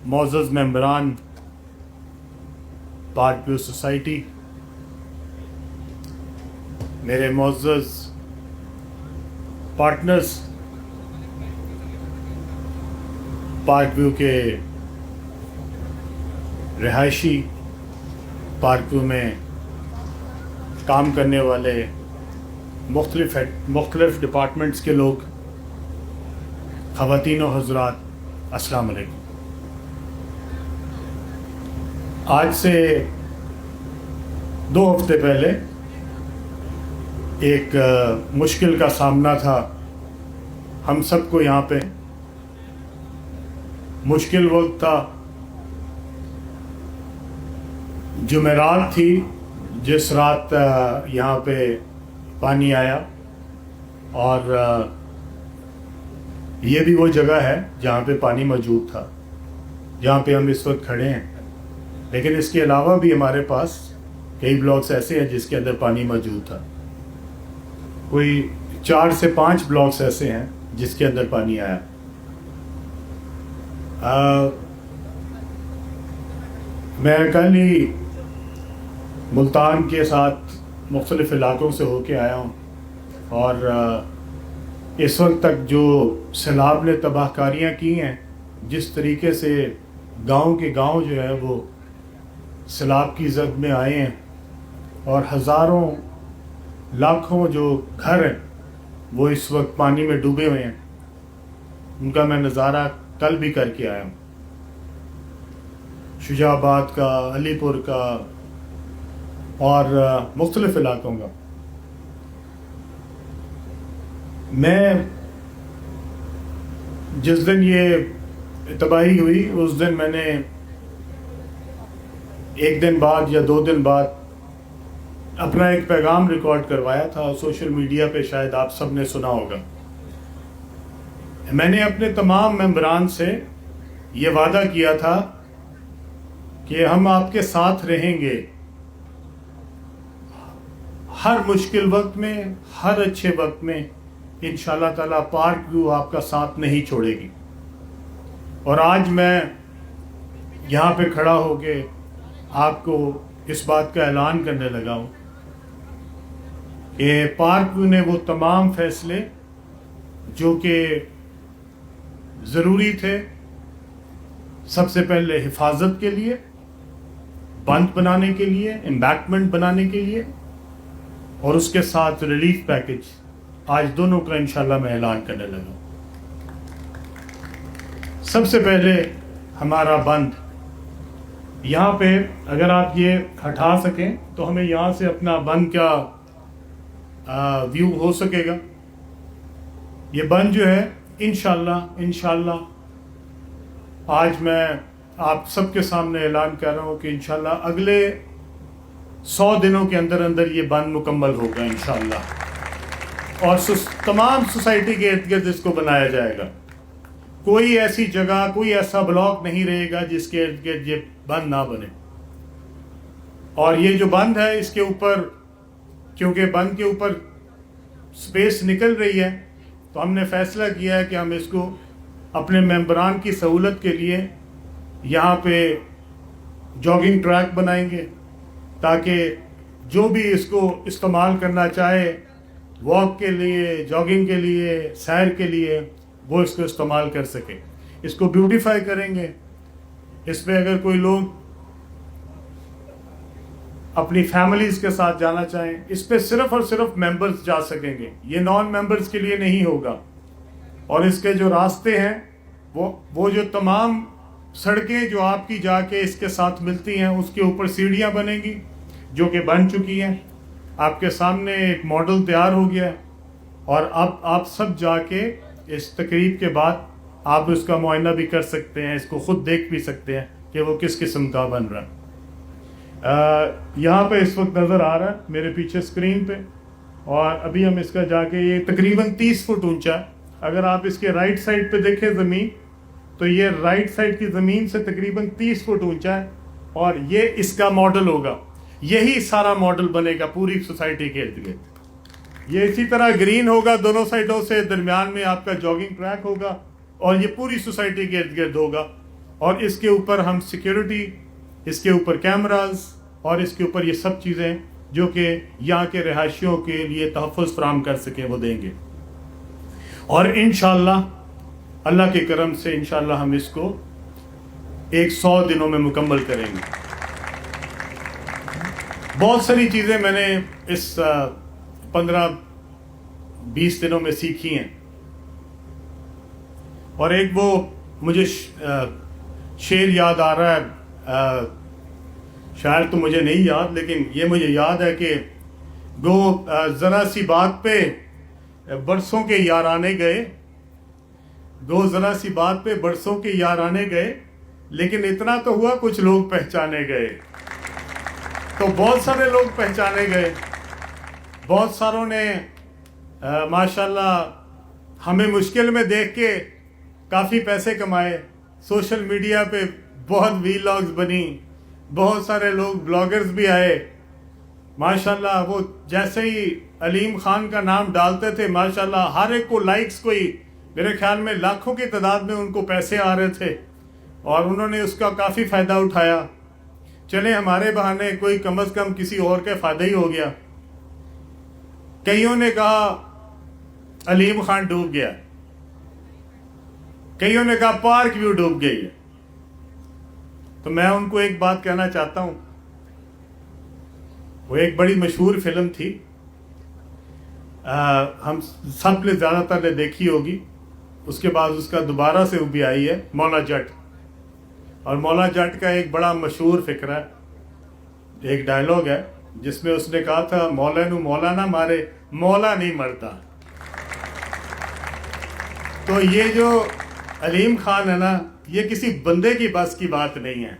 معزز ممبران park view society, میرے معزز پارٹنرز پارک ویو کے رہائشی، پارک ویو میں کام کرنے والے مختلف ڈپارٹمنٹس کے لوگ، خواتین و حضرات، السلام علیکم۔ آج سے 2 ہفتے پہلے ایک مشکل کا سامنا تھا ہم سب کو یہاں پہ۔ مشکل وقت تھا، جمعرات تھی جس رات یہاں پہ پانی آیا، اور یہ بھی وہ جگہ ہے جہاں پہ پانی موجود تھا، جہاں پہ ہم اس وقت کھڑے ہیں۔ لیکن اس کے علاوہ بھی ہمارے پاس کئی بلاکس ایسے ہیں جس کے اندر پانی موجود تھا۔ کوئی 4 سے 5 بلاکس ایسے ہیں جس کے اندر پانی آیا۔ میں کل ہی ملتان کے ساتھ مختلف علاقوں سے ہو کے آیا ہوں، اور اس وقت تک جو سیلاب نے تباہ کاریاں کی ہیں، جس طریقے سے گاؤں کے گاؤں جو ہے وہ سیلاب کی زد میں آئے ہیں، اور ہزاروں لاکھوں جو گھر ہیں وہ اس وقت پانی میں ڈوبے ہوئے ہیں، ان کا میں نظارہ کل بھی کر کے آیا ہوں۔ شجاع آباد کا، علی پور کا اور مختلف علاقوں کا۔ میں جس دن یہ تباہی ہوئی اس دن میں نے 1 دن بعد یا 2 دن بعد اپنا ایک پیغام ریکارڈ کروایا تھا، سوشل میڈیا پہ شاید آپ سب نے سنا ہوگا۔ میں نے اپنے تمام ممبران سے یہ وعدہ کیا تھا کہ ہم آپ کے ساتھ رہیں گے، ہر مشکل وقت میں، ہر اچھے وقت میں انشاءاللہ تعالیٰ پارک ویو آپ کا ساتھ نہیں چھوڑے گی۔ اور آج میں یہاں پہ کھڑا ہو کے آپ کو اس بات کا اعلان کرنے لگا ہوں کہ پارک ویو نے وہ تمام فیصلے جو کہ ضروری تھے، سب سے پہلے حفاظت کے لیے، بند بنانے کے لیے، امبیکمنٹ بنانے کے لیے، اور اس کے ساتھ ریلیف پیکج، آج دونوں کا انشاءاللہ میں اعلان کرنے لگا ہوں۔ سب سے پہلے ہمارا بند، یہاں پہ اگر آپ یہ ہٹا سکیں تو ہمیں یہاں سے اپنا بند کا ویو ہو سکے گا۔ یہ بند جو ہے انشاءاللہ آج میں آپ سب کے سامنے اعلان کر رہا ہوں کہ انشاءاللہ اگلے 100 دنوں کے اندر یہ بند مکمل ہوگا انشاءاللہ، اور تمام سوسائٹی کے ارد گرد اس کو بنایا جائے گا۔ کوئی ایسی جگہ، کوئی ایسا بلاک نہیں رہے گا جس کے ارد گرد یہ بند نہ بنے۔ اور یہ جو بند ہے، اس کے اوپر، کیونکہ بند کے اوپر سپیس نکل رہی ہے، تو ہم نے فیصلہ کیا ہے کہ ہم اس کو اپنے ممبران کی سہولت کے لیے یہاں پہ جاگنگ ٹریک بنائیں گے، تاکہ جو بھی اس کو استعمال کرنا چاہے، واک کے لیے، جاگنگ کے لیے، سیر کے لیے، وہ اس کو استعمال کر سکے۔ اس کو بیوٹیفائی کریں گے۔ اس پہ اگر کوئی لوگ اپنی فیملیز کے ساتھ جانا چاہیں، اس پہ صرف اور صرف ممبرز جا سکیں گے، یہ نان ممبرز کے لیے نہیں ہوگا۔ اور اس کے جو راستے ہیں، وہ جو تمام سڑکیں جو آپ کی جا کے اس کے ساتھ ملتی ہیں، اس کے اوپر سیڑھیاں بنیں گی جو کہ بن چکی ہیں۔ آپ کے سامنے ایک ماڈل تیار ہو گیا ہے، اور اب آپ سب جا کے اس تقریب کے بعد آپ اس کا معائنہ بھی کر سکتے ہیں، اس کو خود دیکھ بھی سکتے ہیں کہ وہ کس قسم کا بن رہا ہے۔ یہاں پہ اس وقت نظر آ رہا ہے میرے پیچھے اسکرین پہ، اور ابھی ہم اس کا جا کے، یہ تقریباً 30 فٹ اونچا ہے۔ اگر آپ اس کے رائٹ سائڈ پہ دیکھیں زمین، تو یہ رائٹ سائڈ کی زمین سے تقریباً 30 فٹ اونچا ہے، اور یہ اس کا ماڈل ہوگا۔ یہی سارا ماڈل بنے گا پوری سوسائٹی کے ارد گرد۔ یہ اسی طرح گرین ہوگا دونوں سائڈوں سے، درمیان میں آپ کا جاگنگ ٹریک ہوگا، اور یہ پوری سوسائٹی کے ارد گرد ہوگا، اور اس کے اوپر ہم سیکیورٹی، اس کے اوپر کیمراز اور اس کے اوپر یہ سب چیزیں جو کہ یہاں کے رہائشیوں کے لیے تحفظ فراہم کر سکیں وہ دیں گے. اور انشاءاللہ اللہ کے کرم سے انشاءاللہ ہم اس کو 100 دنوں میں مکمل کریں گے. بہت ساری چیزیں میں نے اس 15-20 دنوں میں سیکھی ہیں، اور ایک وہ مجھے شعر یاد آ رہا ہے، شاعر تو مجھے نہیں یاد، لیکن یہ مجھے یاد ہے کہ گو ذرا سی بات پہ برسوں کے یارانے گئے، گو ذرا سی بات پہ برسوں کے یارانے گئے، لیکن اتنا تو ہوا کچھ لوگ پہچانے گئے. تو بہت سارے لوگ پہچانے گئے، بہت ساروں نے ماشاءاللہ ہمیں مشکل میں دیکھ کے کافی پیسے کمائے. سوشل میڈیا پہ بہت ویلاگز بنی، بہت سارے لوگ بلاگرز بھی آئے ماشاءاللہ. وہ جیسے ہی علیم خان کا نام ڈالتے تھے ماشاءاللہ ہر ایک کو لائکس، کوئی میرے خیال میں لاکھوں کی تعداد میں ان کو پیسے آ رہے تھے، اور انہوں نے اس کا کافی فائدہ اٹھایا. چلے ہمارے بہانے کوئی کم از کم کسی اور کے فائدہ ہی ہو گیا. کئیوں نے کہا علیم خان ڈوب گیا، کئیوں نے کہا پارک ویو ڈوب گئی ہے. تو میں ان کو ایک بات کہنا چاہتا ہوں، وہ ایک بڑی مشہور فلم تھی، ہم سب نے زیادہ تر نے دیکھی ہوگی. اس کے بعد اس کا دوبارہ سے وہ بھی آئی ہے، مولا جٹ. اور مولا جٹ کا ایک بڑا مشہور فقرہ ہے، ایک ڈائلاگ ہے جس میں اس نے کہا تھا مولا نو مولا نہ مارے، مولا نہیں مرتا. تو یہ جو علیم خان ہے نا، یہ کسی بندے کی بس کی بات نہیں ہے،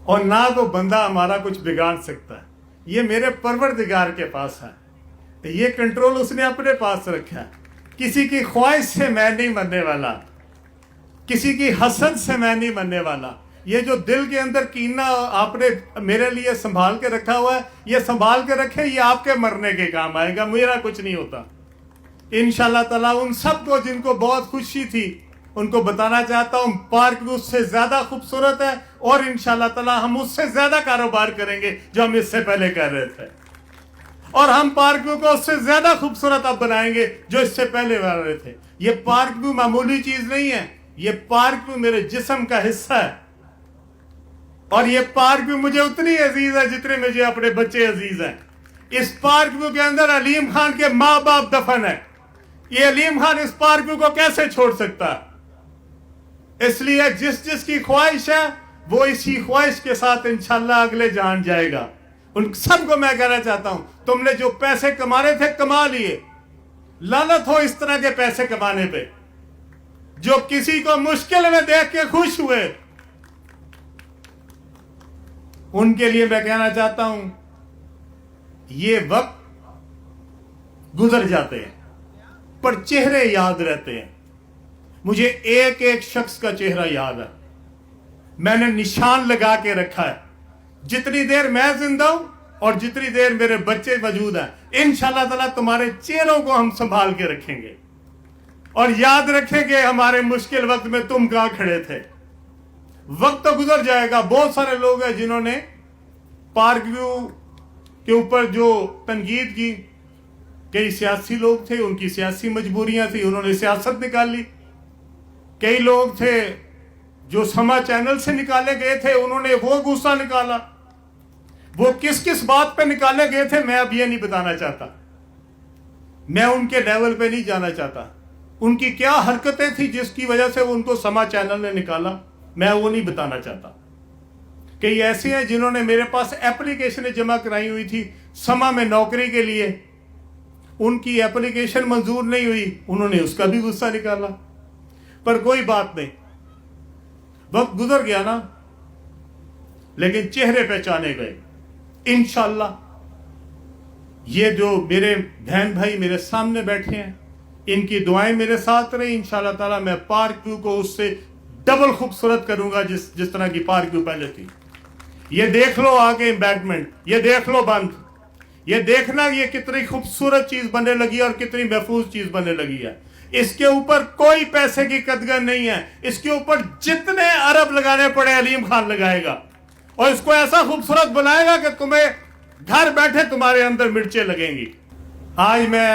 اور نہ تو بندہ ہمارا کچھ بگاڑ سکتا ہے. یہ میرے پروردگار کے پاس ہے، یہ کنٹرول اس نے اپنے پاس رکھا ہے. کسی کی خواہش سے میں نہیں مرنے والا، کسی کی حسد سے میں نہیں مرنے والا. یہ جو دل کے اندر کینہ آپ نے میرے لیے سنبھال کے رکھا ہوا ہے، یہ سنبھال کے رکھے، یہ آپ کے مرنے کے کام آئے گا، میرا کچھ نہیں ہوتا. انشاءاللہ تعالیٰ ان سب کو جن کو بہت خوشی تھی ان کو بتانا چاہتا ہوں پارک ویو اس سے زیادہ خوبصورت ہے، اور انشاءاللہ تعالیٰ ہم اس سے زیادہ کاروبار کریں گے جو ہم اس سے پہلے کر رہے تھے، اور ہم پارک ویو کو اس سے زیادہ خوبصورت اب بنائیں گے جو اس سے پہلے کر رہے تھے. یہ پارک ویو معمولی چیز نہیں ہے، یہ پارک ویو میرے جسم کا حصہ ہے، اور یہ پارک ویو مجھے اتنی عزیز ہے جتنے مجھے اپنے بچے عزیز ہیں. اس پارک ویو کے اندر علیم خان کے ماں باپ دفن ہے. یہ علیم خان اس پارک ویو کو کیسے چھوڑ سکتا ہے؟ اس لیے جس جس کی خواہش ہے وہ اسی خواہش کے ساتھ انشاءاللہ اگلے جان جائے گا. ان سب کو میں کہنا چاہتا ہوں تم نے جو پیسے کمانے تھے کما لیے، لعنت ہو اس طرح کے پیسے کمانے پہ. جو کسی کو مشکل میں دیکھ کے خوش ہوئے، ان کے لیے میں کہنا چاہتا ہوں یہ وقت گزر جاتے ہیں پر چہرے یاد رہتے ہیں. مجھے ایک ایک شخص کا چہرہ یاد ہے، میں نے نشان لگا کے رکھا ہے. جتنی دیر میں زندہ ہوں اور جتنی دیر میرے بچے موجود ہیں، انشاءاللہ تعالیٰ تمہارے چہروں کو ہم سنبھال کے رکھیں گے، اور یاد رکھیں گے ہمارے مشکل وقت میں تم کہاں کھڑے تھے. وقت تو گزر جائے گا. بہت سارے لوگ ہیں جنہوں نے پارک ویو کے اوپر جو تنقید کی، کئی سیاسی لوگ تھے، ان کی سیاسی مجبوریاں تھی، انہوں نے سیاست نکال لی. کئی لوگ تھے جو سما چینل سے نکالے گئے تھے، انہوں نے وہ غصہ نکالا. وہ کس کس بات پہ نکالے گئے تھے میں اب یہ نہیں بتانا چاہتا، میں ان کے لیول پہ نہیں جانا چاہتا. ان کی کیا حرکتیں تھیں جس کی وجہ سے ان کو سما چینل نے نکالا، میں وہ نہیں بتانا چاہتا. کئی ایسے ہیں جنہوں نے میرے پاس اپلیکیشنیں جمع کرائی ہوئی تھی سما میں نوکری کے لیے، ان کی اپلیکیشن منظور نہیں ہوئی، انہوں نے اس کا بھی غصہ نکالا. پر کوئی بات نہیں، وقت گزر گیا نا، لیکن چہرے پہچانے گئے. انشاءاللہ یہ جو میرے بہن بھائی میرے سامنے بیٹھے ہیں، ان کی دعائیں میرے ساتھ رہیں. انشاءاللہ تعالیٰ میں پارک ویو کو اس سے ڈبل خوبصورت کروں گا جس طرح کی پارک ویو پہلے تھی. یہ دیکھ لو آگے امبیڈمنٹ، یہ دیکھ لو بند، یہ دیکھنا یہ کتنی خوبصورت چیز بننے لگی ہے اور کتنی محفوظ چیز بننے لگی ہے. اس کے اوپر کوئی پیسے کی قدر نہیں ہے. اس کے اوپر جتنے ارب لگانے پڑے علیم خان لگائے گا, اور اس کو ایسا خوبصورت بنائے گا کہ تمہیں گھر بیٹھے تمہارے اندر مرچیں لگیں گی. آج میں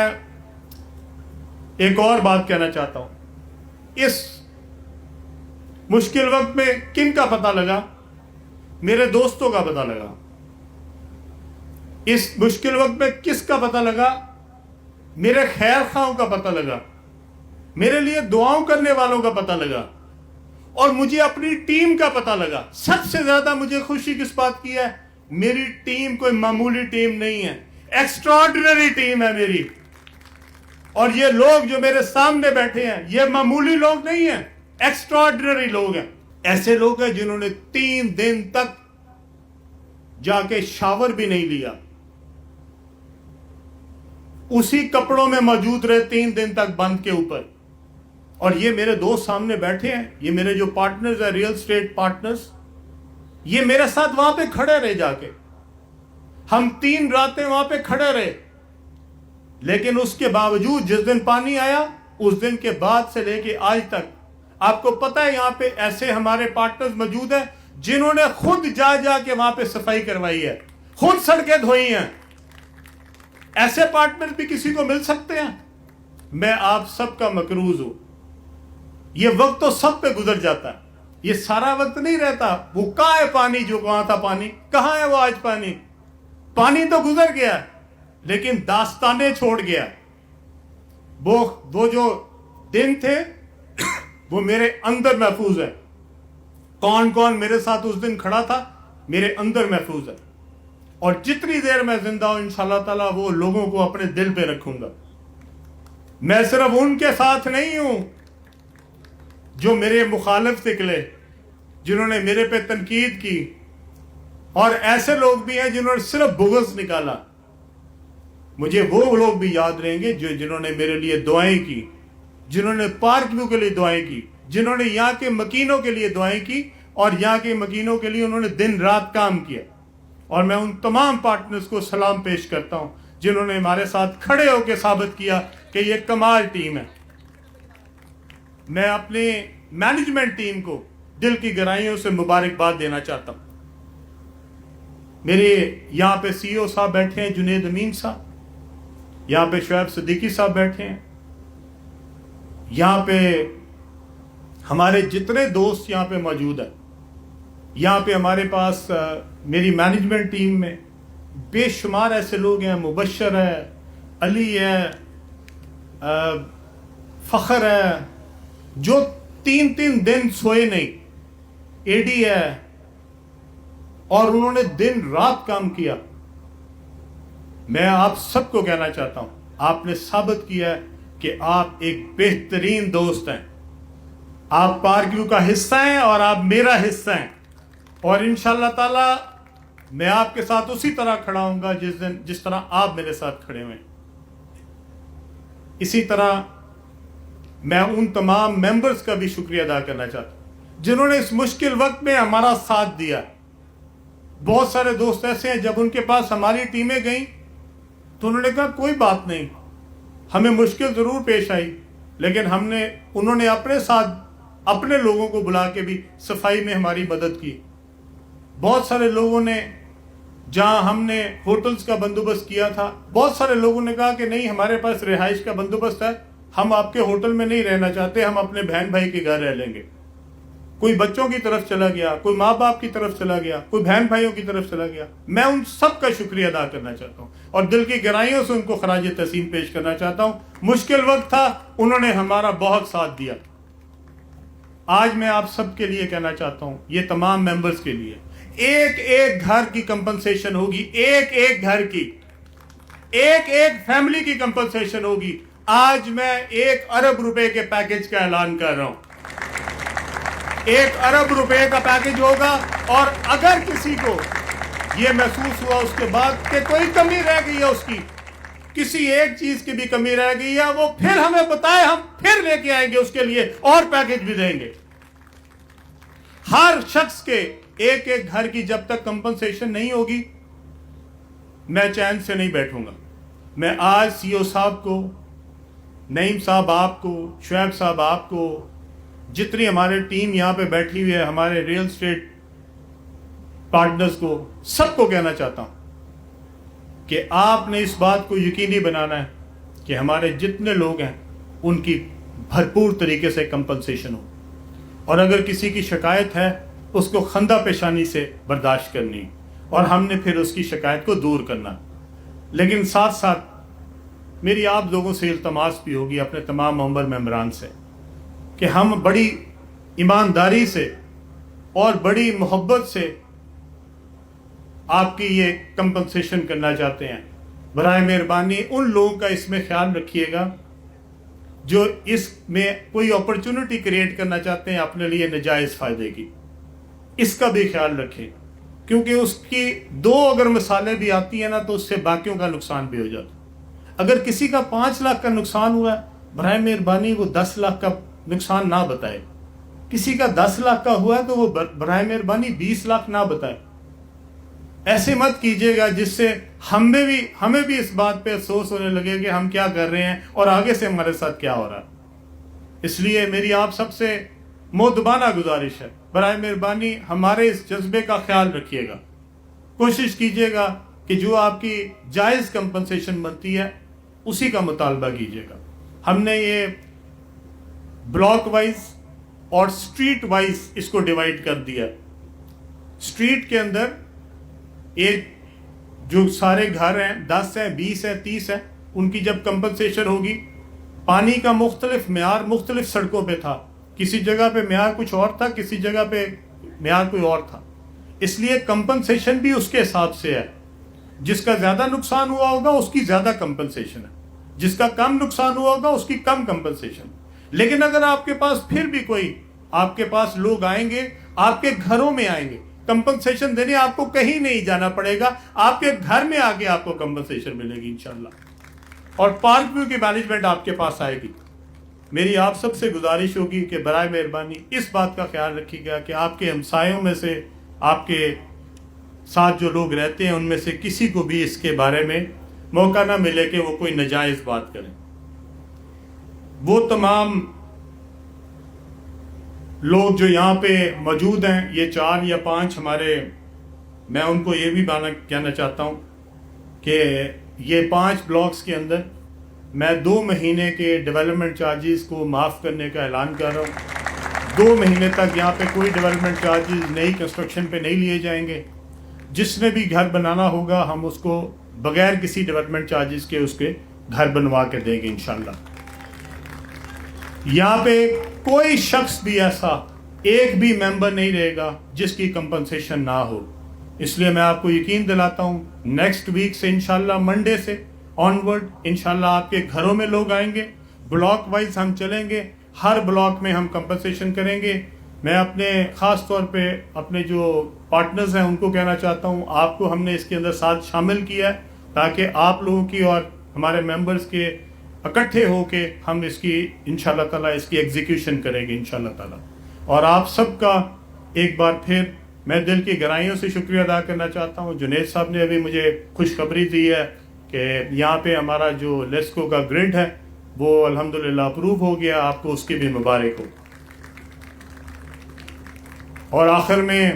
ایک اور بات کہنا چاہتا ہوں. اس مشکل وقت میں کن کا پتہ لگا؟ میرے دوستوں کا پتہ لگا. اس مشکل وقت میں کس کا پتہ لگا؟ میرے خیر خواہوں کا پتہ لگا, میرے لیے دعاؤں کرنے والوں کا پتہ لگا, اور مجھے اپنی ٹیم کا پتہ لگا. سب سے زیادہ مجھے خوشی کس بات کی ہے؟ میری ٹیم کوئی معمولی ٹیم نہیں ہے, ایکسٹراڈنری ٹیم ہے میری. اور یہ لوگ جو میرے سامنے بیٹھے ہیں یہ معمولی لوگ نہیں ہیں, ایکسٹراڈنری لوگ ہیں. ایسے لوگ ہیں جنہوں نے 3 دن تک جا کے شاور بھی نہیں لیا, اسی کپڑوں میں موجود رہے 3 دن تک بند کے اوپر. اور یہ میرے دوست سامنے بیٹھے ہیں, یہ میرے جو پارٹنرز ہیں, ریئل اسٹیٹ پارٹنرز, یہ میرے ساتھ وہاں پہ کھڑے رہے. جا کے ہم 3 راتیں وہاں پہ کھڑے رہے. لیکن اس کے باوجود جس دن پانی آیا اس دن کے بعد سے لے کے آج تک, آپ کو پتہ ہے یہاں پہ ایسے ہمارے پارٹنرز موجود ہیں جنہوں نے خود جا کے وہاں پہ صفائی کروائی ہے, خود سڑکیں دھوئی ہیں. ایسے پارٹنر بھی کسی کو مل سکتے ہیں؟ میں آپ سب کا مقروض ہوں. یہ وقت تو سب پہ گزر جاتا ہے, یہ سارا وقت نہیں رہتا. وہ کہاں ہے پانی؟ جو وہاں تھا پانی کہاں ہے؟ وہ آج پانی تو گزر گیا, لیکن داستانیں چھوڑ گیا. وہ جو دن تھے وہ میرے اندر محفوظ ہے. کون کون میرے ساتھ اس دن کھڑا تھا میرے اندر محفوظ ہے. اور جتنی دیر میں زندہ ہوں انشاءاللہ تعالیٰ وہ لوگوں کو اپنے دل پہ رکھوں گا. میں صرف ان کے ساتھ نہیں ہوں جو میرے مخالف نکلے, جنہوں نے میرے پہ تنقید کی, اور ایسے لوگ بھی ہیں جنہوں نے صرف بغض نکالا. مجھے وہ لوگ بھی یاد رہیں گے جنہوں نے میرے لیے دعائیں کی, جنہوں نے پارک ویو کے لیے دعائیں کی, جنہوں نے یہاں کے مکینوں کے لیے دعائیں کی, اور یہاں کے مکینوں کے لیے انہوں نے دن رات کام کیا. اور میں ان تمام پارٹنرز کو سلام پیش کرتا ہوں جنہوں نے ہمارے ساتھ کھڑے ہو کے ثابت کیا کہ یہ کمال ٹیم ہے. میں اپنے مینجمنٹ ٹیم کو دل کی گہرائیوں سے مبارکباد دینا چاہتا ہوں. میرے یہاں پہ سی او صاحب بیٹھے ہیں, جنید امین صاحب, یہاں پہ شعیب صدیقی صاحب بیٹھے ہیں, یہاں پہ ہمارے جتنے دوست یہاں پہ موجود ہیں. یہاں پہ ہمارے پاس میری مینجمنٹ ٹیم میں بے شمار ایسے لوگ ہیں, مبشر ہے, علی ہے, فخر ہے, جو 3 دن سوئے نہیں, اے ڈی ہے, اور انہوں نے دن رات کام کیا. میں آپ سب کو کہنا چاہتا ہوں, آپ نے ثابت کیا ہے کہ آپ ایک بہترین دوست ہیں. آپ پارک ویو کا حصہ ہیں اور آپ میرا حصہ ہیں, اور انشاءاللہ تعالی میں آپ کے ساتھ اسی طرح کھڑا ہوں گا جس طرح آپ میرے ساتھ کھڑے ہوئے. اسی طرح میں ان تمام ممبرز کا بھی شکریہ ادا کرنا چاہتا ہوں جنہوں نے اس مشکل وقت میں ہمارا ساتھ دیا. بہت سارے دوست ایسے ہیں جب ان کے پاس ہماری ٹیمیں گئیں تو انہوں نے کہا کوئی بات نہیں, ہمیں مشکل ضرور پیش آئی, لیکن انہوں نے اپنے ساتھ اپنے لوگوں کو بلا کے بھی صفائی میں ہماری مدد کی. بہت سارے لوگوں نے, جہاں ہم نے ہوٹلز کا بندوبست کیا تھا, بہت سارے لوگوں نے کہا کہ نہیں ہمارے پاس رہائش کا بندوبست ہے, ہم آپ کے ہوٹل میں نہیں رہنا چاہتے, ہم اپنے بہن بھائی کے گھر رہ لیں گے. کوئی بچوں کی طرف چلا گیا, کوئی ماں باپ کی طرف چلا گیا, کوئی بہن بھائیوں کی طرف چلا گیا. میں ان سب کا شکریہ ادا کرنا چاہتا ہوں اور دل کی گہرائیوں سے ان کو خراج تحسین پیش کرنا چاہتا ہوں. مشکل وقت تھا, انہوں نے ہمارا بہت ساتھ دیا. آج میں آپ سب کے لیے کہنا چاہتا ہوں, یہ تمام ممبرز کے لیے ایک گھر کی کمپنسیشن ہوگی, ایک گھر کی, ایک فیملی کی کمپنسیشن ہوگی. آج میں 1 ارب روپے کے پیکج کا اعلان کر رہا ہوں. 1 ارب روپے کا پیکج ہوگا, اور اگر کسی کو یہ محسوس ہوا اس کے بعد کہ کوئی کمی رہ گئی ہے, اس کی کسی ایک چیز کی بھی کمی رہ گئی ہے, وہ پھر ہمیں بتائے, ہم پھر لے کے آئیں گے اس کے لیے اور پیکج بھی دیں گے. ہر شخص کے ایک گھر کی جب تک کمپنسیشن نہیں ہوگی میں چین سے نہیں بیٹھوں گا. میں آج سی او صاحب کو نعیم صاحب آپ کو، شعیب صاحب آپ کو، جتنی ہمارے ٹیم یہاں پہ بیٹھی ہوئی ہے، ہمارے ریئل اسٹیٹ پارٹنرز کو، سب کو کہنا چاہتا ہوں کہ آپ نے اس بات کو یقینی بنانا ہے کہ ہمارے جتنے لوگ ہیں ان کی بھرپور طریقے سے کمپنسیشن ہو، اور اگر کسی کی شکایت ہے اس کو خندہ پیشانی سے برداشت کرنی، اور ہم نے پھر اس کی شکایت کو دور کرنا۔ لیکن ساتھ ساتھ میری آپ لوگوں سے التماس بھی ہوگی، اپنے تمام ممبران سے، کہ ہم بڑی ایمانداری سے اور بڑی محبت سے آپ کی یہ کمپنسیشن کرنا چاہتے ہیں۔ برائے مہربانی ان لوگوں کا اس میں خیال رکھیے گا جو اس میں کوئی اپرچونٹی کریٹ کرنا چاہتے ہیں اپنے لیے ناجائز فائدے کی، اس کا بھی خیال رکھیں، کیونکہ اس کی دو اگر مثالیں بھی آتی ہیں نا تو اس سے باقیوں کا نقصان بھی ہو جاتا ہے۔ اگر کسی کا 5 لاکھ کا نقصان ہوا ہے، برائے مہربانی وہ 10 لاکھ کا نقصان نہ بتائے۔ کسی کا 10 لاکھ کا ہوا ہے تو وہ برائے مہربانی 20 لاکھ نہ بتائے۔ ایسے مت کیجیے گا جس سے ہمیں بھی اس بات پہ افسوس ہونے لگے کہ ہم کیا کر رہے ہیں اور آگے سے ہمارے ساتھ کیا ہو رہا ہے۔ اس لیے میری آپ سب سے مؤدبانہ گزارش ہے، برائے مہربانی ہمارے اس جذبے کا خیال رکھیے گا، کوشش کیجیے گا کہ جو آپ کی جائز کمپنسیشن بنتی ہے اسی کا مطالبہ کیجیے گا۔ ہم نے یہ بلاک وائز اور سٹریٹ وائز اس کو ڈیوائیڈ کر دیا۔ سٹریٹ کے اندر ایک جو سارے گھر ہیں، 10 ہیں، 20 ہیں، 30 ہیں، ان کی جب کمپنسیشن ہوگی، پانی کا مختلف معیار مختلف سڑکوں پہ تھا، کسی جگہ پہ معیار کچھ اور تھا، کسی جگہ پہ معیار کوئی اور تھا، اس لیے کمپنسیشن بھی اس کے حساب سے ہے۔ جس کا زیادہ نقصان ہوا ہوگا اس کی زیادہ کمپنسیشن ہے، جس کا کم نقصان ہوا ہوگا اس کی کم کمپنسیشن۔ لیکن اگر آپ کے پاس پھر بھی کوئی، آپ کے پاس لوگ آئیں گے، آپ کے گھروں میں آئیں گے، کمپنسیشن دینے آپ کو کہیں نہیں جانا پڑے گا، آپ کے گھر میں آگے آپ کو کمپنسیشن ملے گی انشاءاللہ، اور پارک ویو کی مینجمنٹ آپ کے پاس آئے گی۔ میری آپ سب سے گزارش ہوگی کہ برائے مہربانی اس بات کا خیال رکھیے گا کہ آپ کے ہمسایوں میں سے، آپ کے ساتھ جو لوگ رہتے ہیں ان میں سے کسی کو بھی اس کے بارے میں موقع نہ ملے کہ وہ کوئی ناجائز بات کریں۔ وہ تمام لوگ جو یہاں پہ موجود ہیں، یہ 4 یا 5 ہمارے، میں ان کو یہ بھی کہنا چاہتا ہوں کہ یہ 5 بلاکس کے اندر میں 2 مہینے کے ڈیولپمنٹ چارجز کو معاف کرنے کا اعلان کر رہا ہوں۔ 2 مہینے تک یہاں پہ کوئی ڈیولپمنٹ چارجز نئی کنسٹرکشن پہ نہیں لیے جائیں گے۔ جس نے بھی گھر بنانا ہوگا ہم اس کو بغیر کسی ڈیولپمنٹ چارجز کے اس کے گھر بنوا کے دیں گے انشاءاللہ۔ یہاں پہ کوئی شخص بھی ایسا، ایک بھی ممبر نہیں رہے گا جس کی کمپنسیشن نہ ہو۔ اس لیے میں آپ کو یقین دلاتا ہوں نیکسٹ ویک سے انشاءاللہ، منڈے سے آنورڈ انشاءاللہ آپ کے گھروں میں لوگ آئیں گے، بلاک وائز ہم چلیں گے، ہر بلاک میں ہم کمپنسیشن کریں گے۔ میں اپنے خاص طور پہ اپنے جو پارٹنرز ہیں ان کو کہنا چاہتا ہوں، آپ کو ہم نے اس کے اندر ساتھ شامل کیا ہے تاکہ آپ لوگوں کی اور ہمارے ممبرز کے اکٹھے ہو کے ہم اس کی انشاءاللہ تعالیٰ اس کی ایگزیکیوشن کریں گے انشاءاللہ تعالیٰ۔ اور آپ سب کا ایک بار پھر میں دل کی گہرائیوں سے شکریہ ادا کرنا چاہتا ہوں۔ جنید صاحب نے ابھی مجھے خوشخبری دی ہے کہ یہاں پہ ہمارا جو لیسکو کا گریڈ ہے وہ الحمدللہ اپروو ہو گیا، آپ کو اس کی بھی مبارک ہو۔ اور آخر میں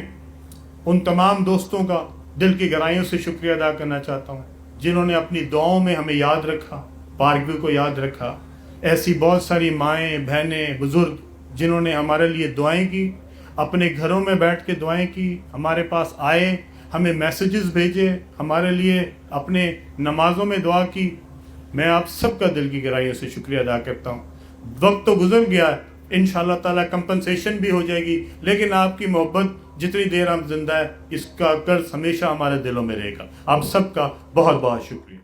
ان تمام دوستوں کا دل کی گہرائیوں سے شکریہ ادا کرنا چاہتا ہوں جنہوں نے اپنی دعاؤں میں ہمیں یاد رکھا، پارک ویو کو یاد رکھا۔ ایسی بہت ساری مائیں، بہنیں، بزرگ جنہوں نے ہمارے لیے دعائیں کی، اپنے گھروں میں بیٹھ کے دعائیں کی، ہمارے پاس آئے، ہمیں میسیجز بھیجے، ہمارے لیے اپنے نمازوں میں دعا کی۔ میں آپ سب کا دل کی گہرائیوں سے شکریہ ادا کرتا ہوں۔ وقت تو گزر گیا، انشاءاللہ تعالیٰ کمپنسیشن بھی ہو جائے گی، لیکن آپ کی محبت جتنی دیر ہم زندہ ہے اس کا قرض ہمیشہ ہمارے دلوں میں رہے گا۔ آپ سب کا بہت بہت شکریہ۔